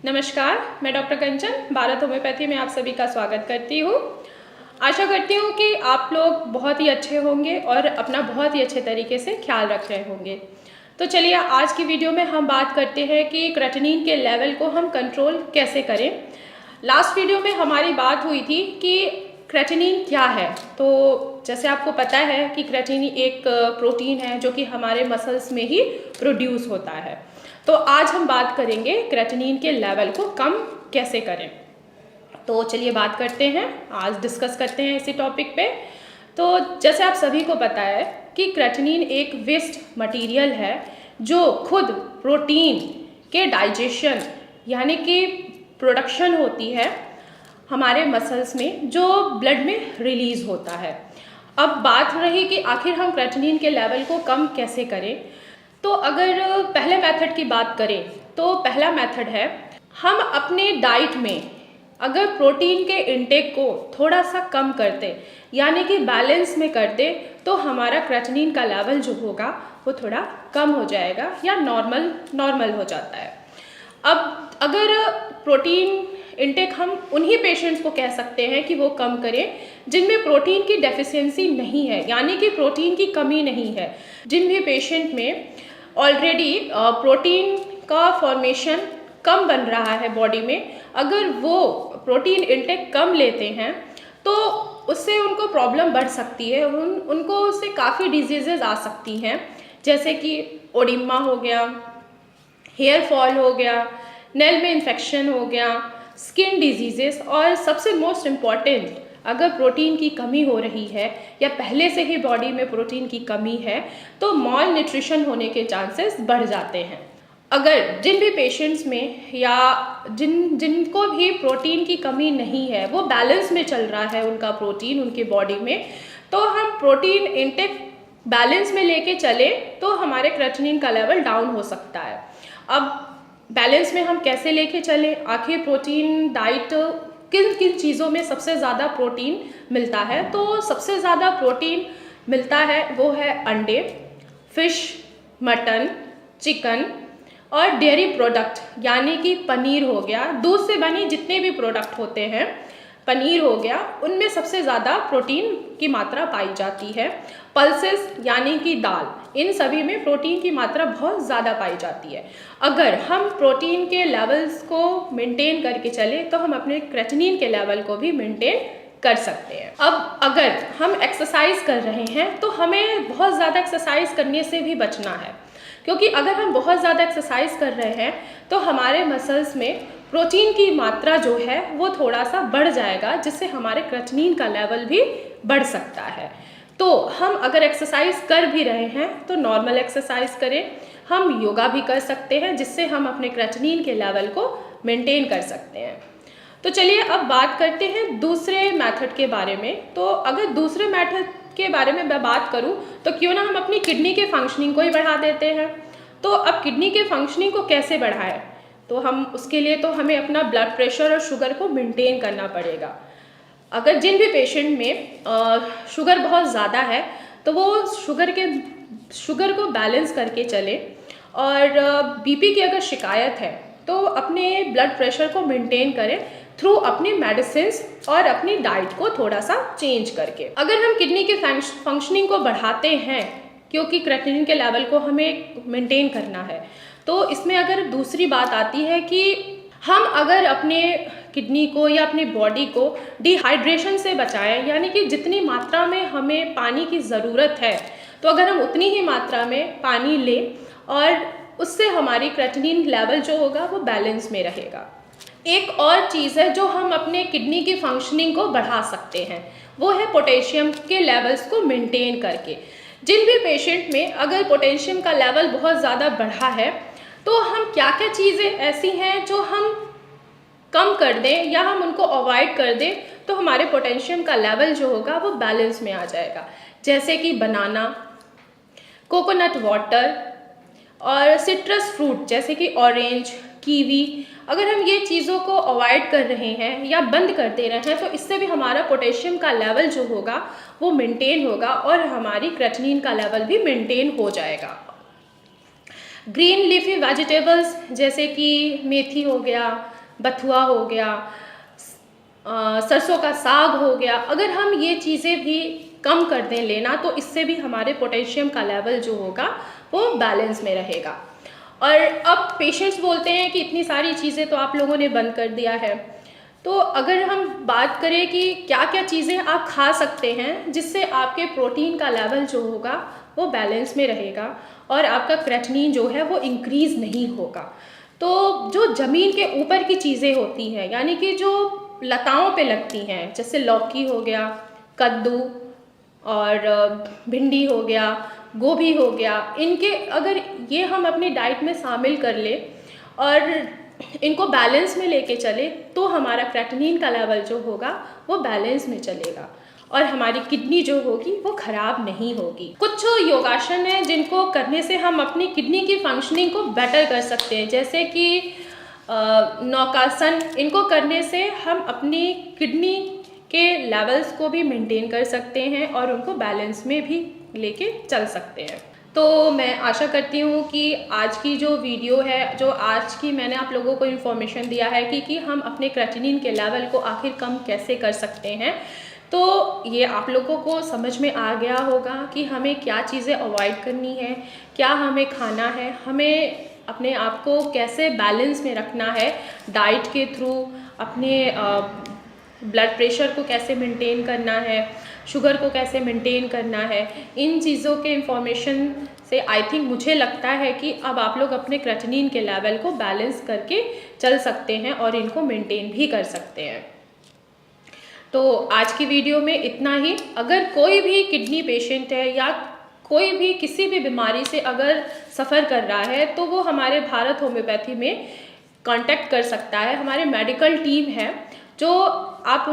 नमस्कार, मैं डॉक्टर कंचन भारत होम्योपैथी में आप सभी का स्वागत करती हूँ। आशा करती हूँ कि आप लोग बहुत ही अच्छे होंगे और अपना बहुत ही अच्छे तरीके से ख्याल रख रहे होंगे। तो चलिए आज की वीडियो में हम बात करते हैं कि क्रेटिनिन के लेवल को हम कंट्रोल कैसे करें। लास्ट वीडियो में हमारी बात हुई थी कि क्रेटिनिन क्या है। तो जैसे आपको पता है कि क्रेटिनिन एक प्रोटीन है जो कि हमारे मसल्स में ही प्रोड्यूस होता है। तो आज हम बात करेंगे क्रेटिनिन के लेवल को कम कैसे करें। तो चलिए बात करते हैं, आज डिस्कस करते हैं इसी टॉपिक पे। तो जैसे आप सभी को पता है कि क्रेटिनिन एक वेस्ट मटेरियल है जो खुद प्रोटीन के डाइजेशन यानी कि प्रोडक्शन होती है हमारे मसल्स में, जो ब्लड में रिलीज होता है। अब बात रही कि आखिर हम क्रेटिनिन के लेवल को कम कैसे करें। तो अगर पहले मेथड की बात करें तो पहला मेथड है, हम अपने डाइट में अगर प्रोटीन के इंटेक को थोड़ा सा कम करते यानी कि बैलेंस में करते तो हमारा क्रेटिनिन का लेवल जो होगा वो थोड़ा कम हो जाएगा या नॉर्मल हो जाता है। अब अगर प्रोटीन इंटेक हम उन्हीं पेशेंट्स को कह सकते हैं कि वो कम करें जिनमें प्रोटीन की डेफिशिएंसी नहीं है यानी कि प्रोटीन की कमी नहीं है। जिन भी पेशेंट में ऑलरेडी प्रोटीन का फॉर्मेशन कम बन रहा है बॉडी में, अगर वो प्रोटीन इंटेक कम लेते हैं तो उससे उनको प्रॉब्लम बढ़ सकती है। उनको उससे काफ़ी डिजीजेज आ सकती हैं, जैसे कि ओडिमा हो गया, हेयर फॉल हो गया, नेल में इन्फेक्शन हो गया, स्किन डिजीजेस, और सबसे मोस्ट इम्पॉर्टेंट, अगर प्रोटीन की कमी हो रही है या पहले से ही बॉडी में प्रोटीन की कमी है तो मॉल न्यूट्रिशन होने के चांसेस बढ़ जाते हैं। अगर जिन भी पेशेंट्स में या जिनको भी प्रोटीन की कमी नहीं है, वो बैलेंस में चल रहा है उनका प्रोटीन उनके बॉडी में, तो हम प्रोटीन इंटेक बैलेंस में लेके चले तो हमारे क्रेटिनिन का लेवल डाउन हो सकता है। अब बैलेंस में हम कैसे लेके चलें, आखिर प्रोटीन डाइट किन किन चीज़ों में सबसे ज़्यादा प्रोटीन मिलता है। तो सबसे ज़्यादा प्रोटीन मिलता है वो है अंडे, फिश, मटन, चिकन और डेयरी प्रोडक्ट यानी कि पनीर हो गया, दूध से बनी जितने भी प्रोडक्ट होते हैं, पनीर हो गया, उनमें सबसे ज़्यादा प्रोटीन की मात्रा पाई जाती है। पल्सेस यानी कि दाल, इन सभी में प्रोटीन की मात्रा बहुत ज़्यादा पाई जाती है। अगर हम प्रोटीन के लेवल्स को मेंटेन करके चले तो हम अपने क्रेटिनिन के लेवल को भी मेंटेन कर सकते हैं। अब अगर हम एक्सरसाइज कर रहे हैं तो हमें बहुत ज़्यादा एक्सरसाइज करने से भी बचना है, क्योंकि अगर हम बहुत ज़्यादा एक्सरसाइज कर रहे हैं तो हमारे मसल्स में प्रोटीन की मात्रा जो है वो थोड़ा सा बढ़ जाएगा, जिससे हमारे क्रेटिनिन का लेवल भी बढ़ सकता है। तो हम अगर एक्सरसाइज कर भी रहे हैं तो नॉर्मल एक्सरसाइज करें। हम योगा भी कर सकते हैं जिससे हम अपने क्रेटिनिन के लेवल को मेंटेन कर सकते हैं। तो चलिए अब बात करते हैं दूसरे मेथड के बारे में। तो अगर दूसरे मेथड के बारे में मैं बात करूं तो क्यों ना हम अपनी किडनी के फंक्शनिंग को ही बढ़ा देते हैं। तो अब किडनी के फंक्शनिंग को कैसे बढ़ाएं, तो हम उसके लिए तो हमें अपना ब्लड प्रेशर और शुगर को मेंटेन करना पड़ेगा। अगर जिन भी पेशेंट में शुगर बहुत ज़्यादा है तो वो शुगर को बैलेंस करके चले, और बीपी की अगर शिकायत है तो अपने ब्लड प्रेशर को मेंटेन करें थ्रू अपनी मेडिसिन्स और अपनी डाइट को थोड़ा सा चेंज करके। अगर हम किडनी के फंक्शनिंग को बढ़ाते हैं, क्योंकि क्रेटिनिन के लेवल को हमें मेंटेन करना है, तो इसमें अगर दूसरी बात आती है कि हम अगर अपने किडनी को या अपनी बॉडी को डिहाइड्रेशन से बचाएं, यानी कि जितनी मात्रा में हमें पानी की ज़रूरत है तो अगर हम उतनी ही मात्रा में पानी लें और उससे हमारी क्रेटिनिन लेवल जो होगा वो बैलेंस में रहेगा। एक और चीज़ है जो हम अपने किडनी की फंक्शनिंग को बढ़ा सकते हैं, वो है पोटेशियम के लेवल्स को मेंटेन करके। जिन भी पेशेंट में अगर पोटेशियम का लेवल बहुत ज़्यादा बढ़ा है तो हम क्या क्या चीज़ें ऐसी हैं जो हम कम कर दें या हम उनको अवॉइड कर दें तो हमारे पोटेशियम का लेवल जो होगा वो बैलेंस में आ जाएगा। जैसे कि बनाना, कोकोनट वाटर और सिट्रस फ्रूट जैसे कि ऑरेंज, कीवी, अगर हम ये चीज़ों को अवॉइड कर रहे हैं या बंद कर दे रहे हैं तो इससे भी हमारा पोटेशियम का लेवल जो होगा वो मेंटेन होगा और हमारी क्रेटिनिन का लेवल भी मेंटेन हो जाएगा। ग्रीन लीफी वेजिटेबल्स जैसे कि मेथी हो गया, बथुआ हो गया, सरसों का साग हो गया, अगर हम ये चीज़ें भी कम कर दें लेना तो इससे भी हमारे पोटेशियम का लेवल जो होगा वो बैलेंस में रहेगा। और अब पेशेंट्स बोलते हैं कि इतनी सारी चीज़ें तो आप लोगों ने बंद कर दिया है, तो अगर हम बात करें कि क्या क्या चीज़ें आप खा सकते हैं जिससे आपके प्रोटीन का लेवल जो होगा वो बैलेंस में रहेगा और आपका क्रेटिनिन जो है वो इंक्रीज़ नहीं होगा। तो जो ज़मीन के ऊपर की चीज़ें होती हैं, यानी कि जो लताओं पे लगती हैं, जैसे लौकी हो गया, कद्दू और भिंडी हो गया, गोभी हो गया, इनके अगर ये हम अपनी डाइट में शामिल कर ले और इनको बैलेंस में लेके चले तो हमारा क्रेटिनिन का लेवल जो होगा वो बैलेंस में चलेगा और हमारी किडनी जो होगी वो ख़राब नहीं होगी। कुछ योगासन हैं जिनको करने से हम अपनी किडनी की फंक्शनिंग को बेटर कर सकते हैं, जैसे कि नौकासन। इनको करने से हम अपनी किडनी के लेवल्स को भी मेंटेन कर सकते हैं और उनको बैलेंस में भी लेके चल सकते हैं। तो मैं आशा करती हूँ कि आज की जो वीडियो है, जो आज की मैंने आप लोगों को इन्फॉर्मेशन दिया है कि हम अपने क्रेटिनिन के लेवल को आखिर कम कैसे कर सकते हैं, तो ये आप लोगों को समझ में आ गया होगा कि हमें क्या चीज़ें अवॉइड करनी है, क्या हमें खाना है, हमें अपने आप को कैसे बैलेंस में रखना है डाइट के थ्रू, अपने ब्लड प्रेशर को कैसे मेंटेन करना है, शुगर को कैसे मेंटेन करना है। इन चीज़ों के इंफॉर्मेशन से आई थिंक मुझे लगता है कि अब आप लोग अपने क्रेटिनिन के लेवल को बैलेंस करके चल सकते हैं और इनको मेंटेन भी कर सकते हैं। तो आज की वीडियो में इतना ही। अगर कोई भी किडनी पेशेंट है या कोई भी किसी भी बीमारी से अगर सफ़र कर रहा है तो वो हमारे भारत होम्योपैथी में कांटेक्ट कर सकता है। हमारे मेडिकल टीम है जो आप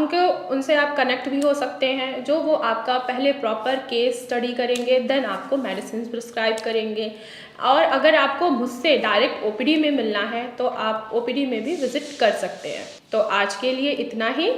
उनसे आप कनेक्ट भी हो सकते हैं, जो वो आपका पहले प्रॉपर केस स्टडी करेंगे, देन आपको मेडिसिन प्रिस्क्राइब करेंगे। और अगर आपको मुझसे डायरेक्ट ओपीडी में मिलना है तो आप ओपीडी में भी विज़िट कर सकते हैं। तो आज के लिए इतना ही।